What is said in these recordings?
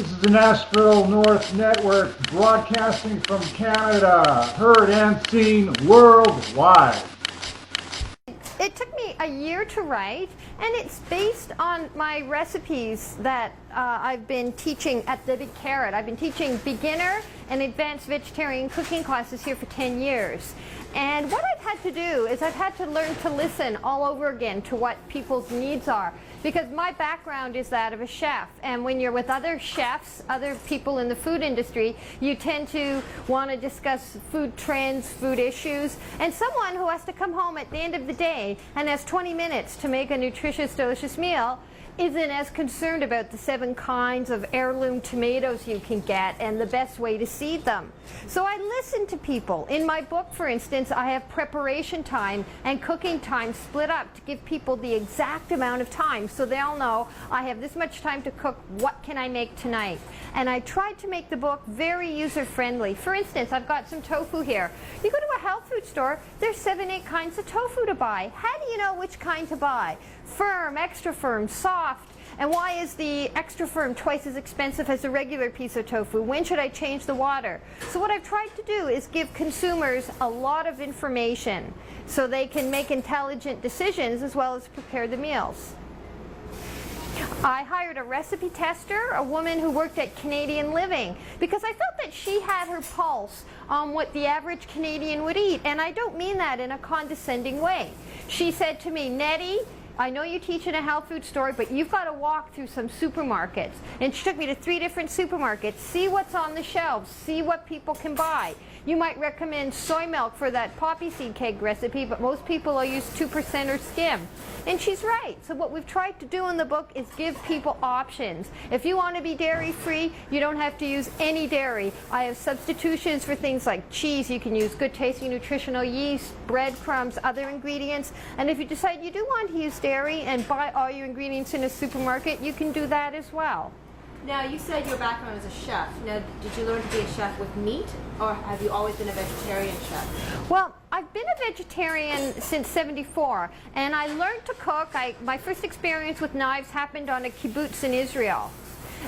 This is the Nashville North Network broadcasting from Canada, heard and seen worldwide. It took me a year to write, and it's based on my recipes that I've been teaching at the Big Carrot. I've been teaching beginner and advanced vegetarian cooking classes here for 10 years. And what I've had to do is I've had to learn to listen all over again to what people's needs are. Because my background is that of a chef, and when you're with other chefs, other people in the food industry, you tend to want to discuss food trends, food issues, and someone who has to come home at the end of the day and has 20 minutes to make a nutritious, delicious meal isn't as concerned about the 7 kinds of heirloom tomatoes you can get and the best way to seed them. So I listen to people. In my book, for instance, I have preparation time and cooking time split up to give people the exact amount of time so they'll know I have this much time to cook, what can I make tonight? And I tried to make the book very user-friendly. For instance, I've got some tofu here. You go to a health food store, there's 7, 8 kinds of tofu to buy. How do you know which kind to buy? Firm, extra firm, soft. And why is the extra firm twice as expensive as a regular piece of tofu? When should I change the water? So what I've tried to do is give consumers a lot of information so they can make intelligent decisions as well as prepare the meals. I hired a recipe tester, a woman who worked at Canadian Living, because I felt that she had her pulse on what the average Canadian would eat. And I don't mean that in a condescending way. She said to me, "Nettie, I know you teach in a health food store, but you've got to walk through some supermarkets." And she took me to 3 different supermarkets, see what's on the shelves, see what people can buy. You might recommend soy milk for that poppy seed cake recipe, but most people will use 2% or skim. And she's right. So what we've tried to do in the book is give people options. If you want to be dairy-free, you don't have to use any dairy. I have substitutions for things like cheese. You can use good-tasting nutritional yeast, breadcrumbs, other ingredients. And if you decide you do want to use dairy and buy all your ingredients in a supermarket, you can do that as well. Now, you said your background is a chef. Now, did you learn to be a chef with meat, or have you always been a vegetarian chef? Well, I've been a vegetarian since '74, and I learned to cook. My first experience with knives happened on a kibbutz in Israel.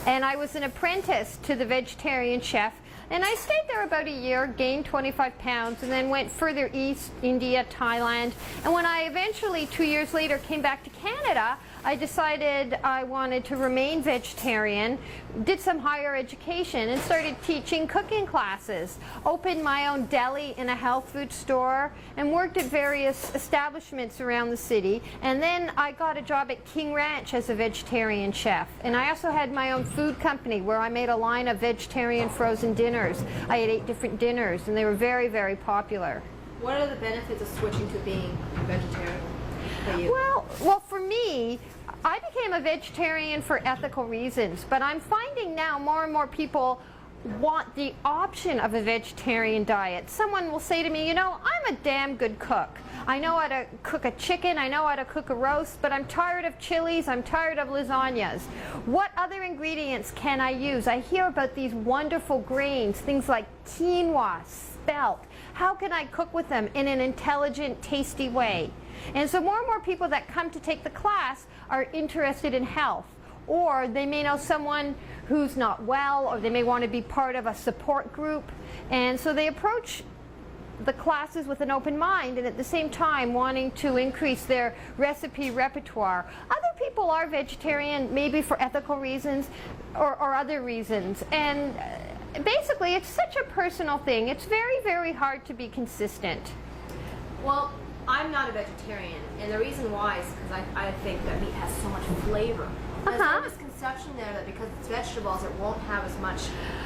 And I was an apprentice to the vegetarian chef. And I stayed there about a year, gained 25 pounds, and then went further east, India, Thailand. And when I eventually, 2 years later, came back to Canada, I decided I wanted to remain vegetarian, did some higher education, and started teaching cooking classes. Opened my own deli in a health food store, and worked at various establishments around the city. And then I got a job at King Ranch as a vegetarian chef. And I also had my own food company where I made a line of vegetarian frozen dinners. I had 8 different dinners, and they were very, very popular. What are the benefits of switching to being a vegetarian for you? Well, for me, I became a vegetarian for ethical reasons, but I'm finding now more and more people want the option of a vegetarian diet. Someone will say to me, you know, I'm a damn good cook. I know how to cook a chicken, I know how to cook a roast, but I'm tired of chilies, I'm tired of lasagnas. What other ingredients can I use? I hear about these wonderful grains, things like quinoa, spelt. How can I cook with them in an intelligent, tasty way? And so more and more people that come to take the class are interested in health. Or they may know someone who's not well, or they may want to be part of a support group. And so they approach the classes with an open mind and at the same time wanting to increase their recipe repertoire. Other people are vegetarian maybe for ethical reasons or other reasons. And basically it's such a personal thing. It's very, very hard to be consistent. Well, I'm not a vegetarian, and the reason why is because I think that meat has so much flavor. There's no misconception there that because it's vegetables, it won't have as much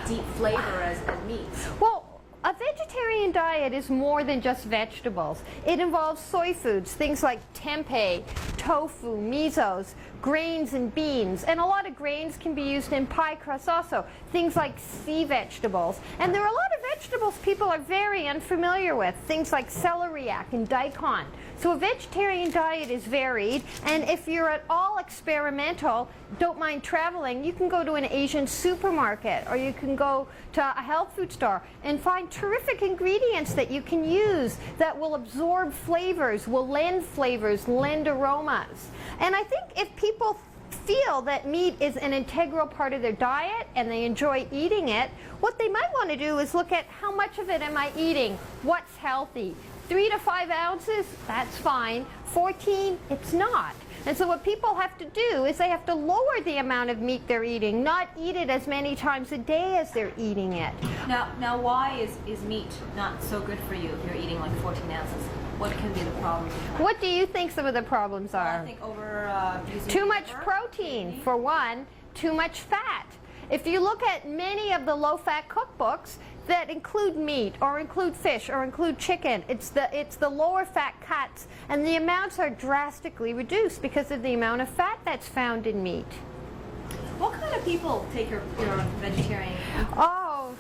deep flavor as meat. Well, a vegetarian diet is more than just vegetables. It involves soy foods, things like tempeh, tofu, misos, grains and beans. And a lot of grains can be used in pie crusts also, things like sea vegetables. And there are a lot of vegetables people are very unfamiliar with, things like celeriac and daikon. So a vegetarian diet is varied, and if you're at all experimental, don't mind traveling, you can go to an Asian supermarket or you can go to a health food store and find terrific ingredients that you can use that will absorb flavors, will lend aromas. And I think if people feel that meat is an integral part of their diet and they enjoy eating it, what they might want to do is look at how much of it am I eating? What's healthy? 3 to 5 ounces, that's fine. 14, it's not. And so what people have to do is they have to lower the amount of meat they're eating, not eat it as many times a day as they're eating it. Now, why is meat not so good for you if you're eating like 14 ounces? What can be the problems? What do you think some of the problems are? I think using Too much liver, protein, maybe. for one, too much fat. If you look at many of the low-fat cookbooks that include meat or include fish or include chicken, it's the lower fat cuts, and the amounts are drastically reduced because of the amount of fat that's found in meat. What kind of people take your vegetarian? Oh,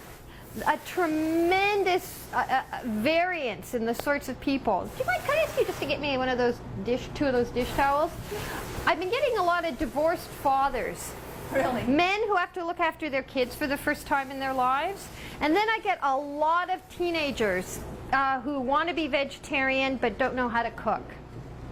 a tremendous variance in the sorts of people. Do you mind, can I ask you just to get me two of those dish towels? I've been getting a lot of divorced fathers. Really? Men who have to look after their kids for the first time in their lives. And then I get a lot of teenagers who want to be vegetarian but don't know how to cook.